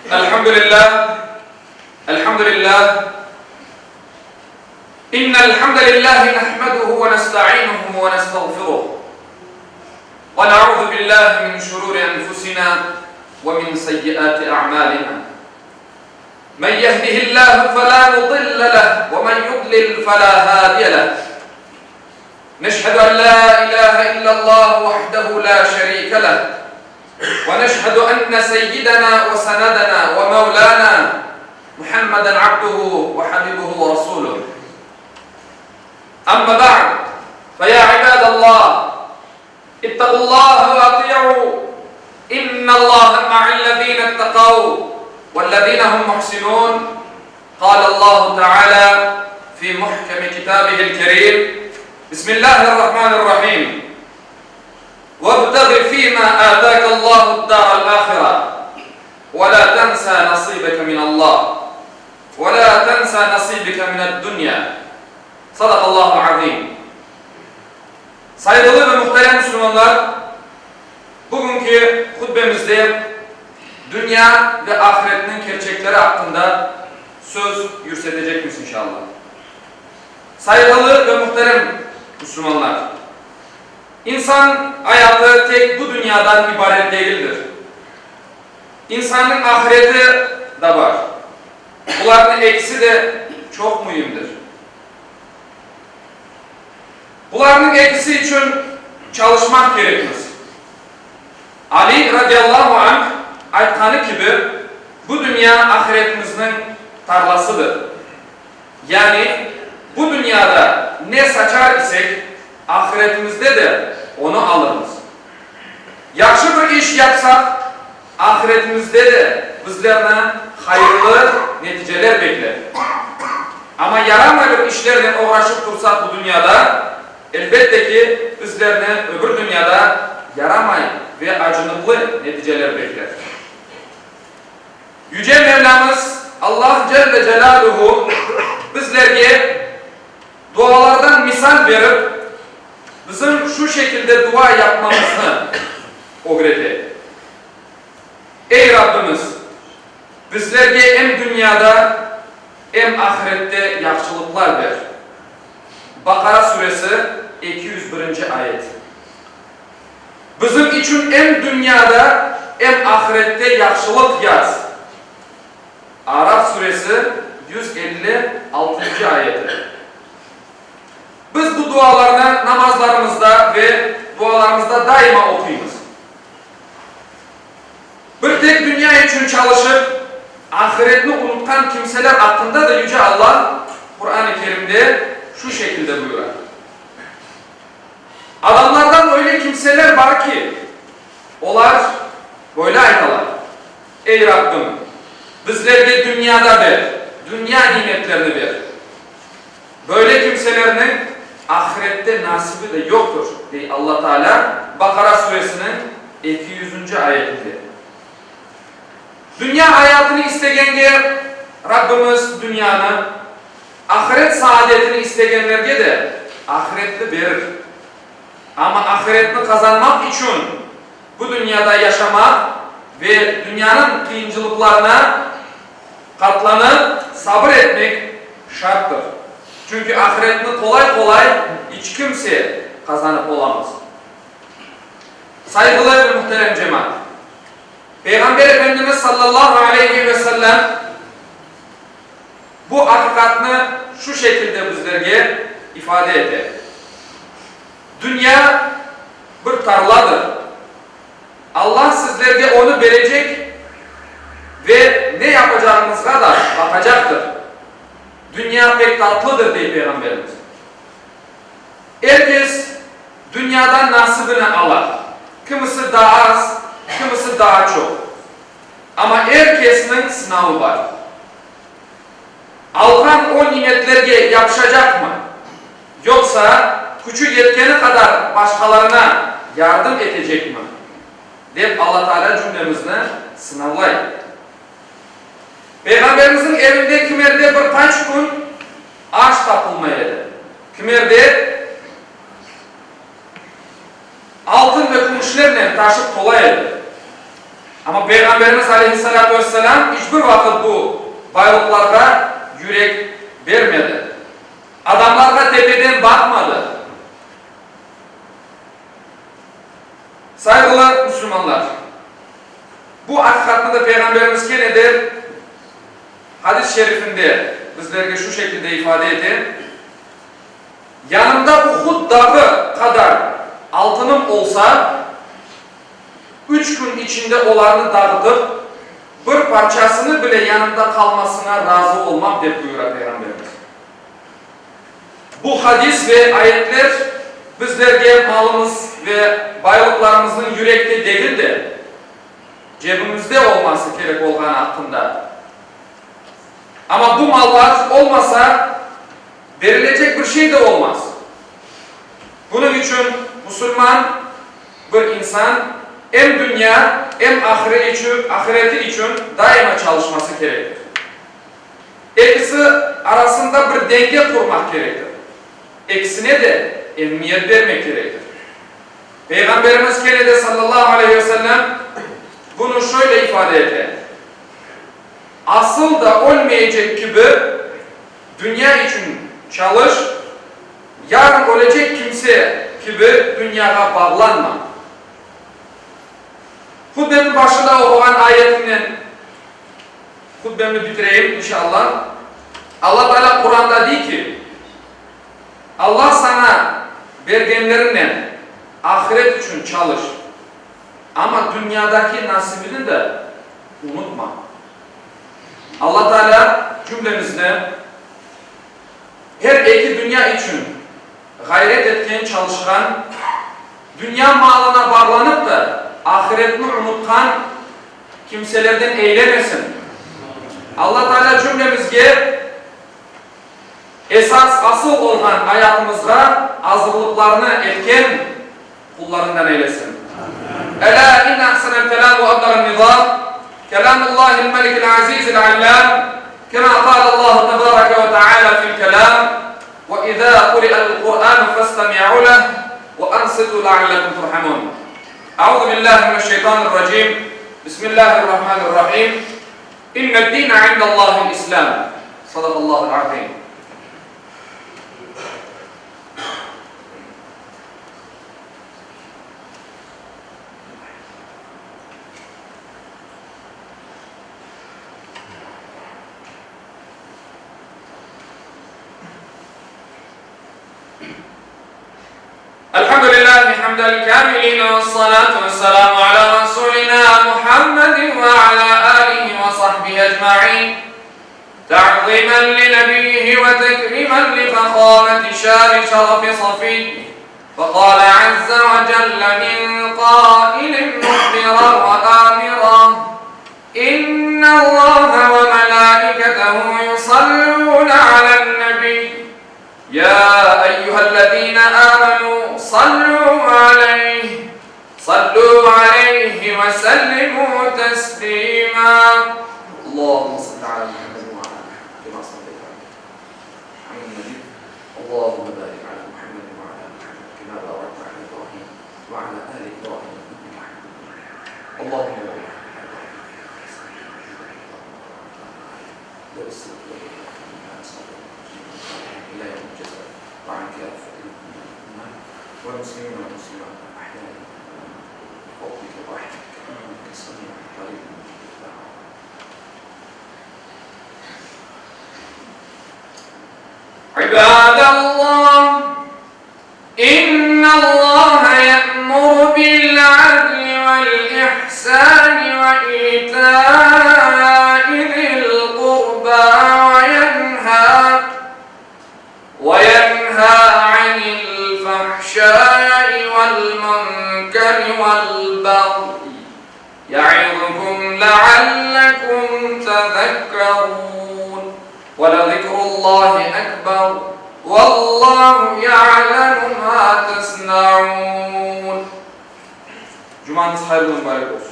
الحمد لله إن الحمد لله نحمده ونستعينه ونستغفره ونعوذ بالله من شرور أنفسنا ومن سيئات أعمالنا من يهده الله فلا مضل له ومن يضلل فلا هادي له نشهد أن لا إله إلا الله وحده لا شريك له ونشهد أن سيدنا وسندنا ومولانا محمدا عبده وحبيبه ورسوله أما بعد فيا عباد الله اتقوا الله وأطيعوا إن الله مع الذين اتقوا والذين هم محسنون قال الله تعالى في محكم كتابه الكريم بسم الله الرحمن الرحيم وابتغ فيما آتاك الله الدار الآخرة ولا تنسى نصيبك من الله ولا تنسى نصيبك من الدنيا صدق الله العظيم. Saygılı ve muhterem Müslümanlar, bugünkü hutbemizde dünya ve ahiretinin gerçekleri hakkında söz yürütecekmiş inşallah. Saygılı ve muhterem Müslümanlar, İnsan hayatı tek bu dünyadan ibaret değildir. İnsanın ahireti de var. Bunların eksi de çok mühimdir. Bunların eksi için çalışmak gerekmez. Ali radıyallahu anh aytkanı gibi bu dünya ahiretimizin tarlasıdır. Yani bu dünyada ne saçar isek ahiretimizde de onu alırız. Yaxşı bir iş yapsak ahiretimizde de bizlerden hayırlı neticeler bekler. Ama yaramayan işlerle uğraşıp dursak bu dünyada elbette ki bizlerden öbür dünyada yaramayan ve acınıklı neticeler bekler. Yüce Mevlamız Allah Celle Celaluhu bizlerge dualardan misal verip bizim şu şekilde dua yapmamızı öğretti. Ey Rabbimiz, bizlerge hem dünyada hem ahirette yaxşılıklar ver. Bakara suresi 201. ayet. Bizim için hem dünyada hem ahirette yaxşılık yaz. Araf suresi 156. ayeti. Biz bu dualarını namazlarımızda ve dualarımızda daima okuyunuz. Bir tek dünya için çalışıp ahiretini unutkan kimseler hakkında da Yüce Allah Kur'an-ı Kerim'de şu şekilde buyuruyor. Adamlardan öyle kimseler var ki onlar böyle aytalar. Ey Rabbim, bizlerge dünyada ver, dünya nimetlerini ver. Böyle kimselerinin ahirette nasibi de yoktur diye Allah Teala Bakara suresinin 200. ayetinde. Dünya hayatını istegenge Rabbimiz dünyanın, ahiret saadetini istegenlerge de ahiretli verir. Ama ahiretini kazanmak için bu dünyada yaşamak ve dünyanın kıyıncılıklarına katlanıp sabır etmek şarttır. Çünkü ahiretini kolay kolay hiç kimse kazanıp olamaz. Saygılı ve muhterem cemaat, Peygamber Efendimiz sallallahu aleyhi ve sellem bu hakikatini şu şekilde bizlerge ifade etti. Dünya bir tarladır. Allah sizlerge onu verecek ve ne yapacağınızga da bakacaktır. Dünya pek tatlıdır diye Peygamberimiz. Herkes dünyadan nasibini alır. Kimisi daha az, kimisi daha çok. Ama herkesin sınavı var. Alkan o nimetlerge yapışacak mı? Yoksa küçük yetkeni kadar başkalarına yardım edecek mi? Deyip Allah Teala cümlemizini sınavlayın. Peygamberimizin evinde kimerde birkaç gün aş tapılmaydı. Kimerde altın ve gümüşlerle taşıp kolaydı. Ama Peygamberimiz Aleyhisselatü Vesselam hiçbir vakit bu baylıklara yürek vermedi. Adamlara tepeden bakmadı. Saygılar Müslümanlar. Bu hakikatini de Peygamberimiz gene de hadis-i şerifinde bizlerge şu şekilde ifade etti. Yanımda Uhud dağı kadar altınım olsa 3 gün içinde olanı dağıtıp bir parçasını bile yanımda kalmasına razı olmam diye buyuruyor Peygamberimiz. Bu hadis ve ayetler bizlerge malımız ve baylıklarımızın yürekte değil de cebimizde olması gerek olan hakkında. Ama bu mallar olmasa verilecek bir şey de olmaz. Bunun için Müslüman bir insan hem dünya hem ahireti için daima çalışması gerekir. İkisi arasında bir denge kurmak gerekir. İkisine de emniyet vermek gerekir. Peygamberimiz de sallallahu aleyhi ve sellem bunu şöyle ifade etti. Asıl da olmayacak gibi dünya için çalış, yarın ölecek kimse gibi dünyaya bağlanma. Hutbemin başında okulan ayetinden hutbemi bitireyim inşallah. Allah Teala Kur'an'da diyor ki Allah sana vergenlerinden ahiret için çalış. Ama dünyadaki nasibini de unutma. Allah Teala cümlemizde her iki dünya için gayret etken, çalışkan, dünya malına bağlanıp da ahiretini unutkan kimselerden eylemesin. Allah Teala cümlemizge esas asıl olan hayatımızda hazırlıklarını etken kullarından eylesin. Ela inne ahsenel kelam ve abdalın nizam kelamullahil melikil azizil allam kema kâlallahu tebâreke ve teâlâ fil kelam ve izâ kuri'al Kur'an fastemi'u leh ve ansitu leallekum turhamun. Euzu billahi mineşşeytanirracim. Bismillahirrahmanirrahim. İnned dîne indallâhil islam. Sadakallâhul azîm. الحمد لله حمد الكاملين والصلاة والسلام على رسولنا محمد وعلى آله وصحبه أجمعين تعظيما لنبيه وتكريما لفخامة شان شرف صفيه فقال عز وجل من قائل مخبرا وآمرا إن الله وملائكته يصلون على النبي يا أيها الذين آمنوا صلوا عليه وسلموا تسليما اللهم صل على محمد وعلى آله كما صليت على محمد اللهم بارك على محمد وعلى آل محمد كما باركت على إبراهيم وعلى آل إبراهيم إنك حميد مجيد اللهم بارك إلى يوم الجزاء وعن كافة المؤمنين والمسلمين والمسلمات الأحياء بفضلك ورحمتك إنك سميع قريب مجيب الدعوات. عباد الله إن الله يأمر بالعدل والإحسان وإيتاء ذي القربى وينهى عن الفحشاء والمنكر والبغي يعظكم لعلكم تذكرون ولذكر الله أكبر والله يعلم ما تصنعون. Cumanız hayırlı mübarek olsun.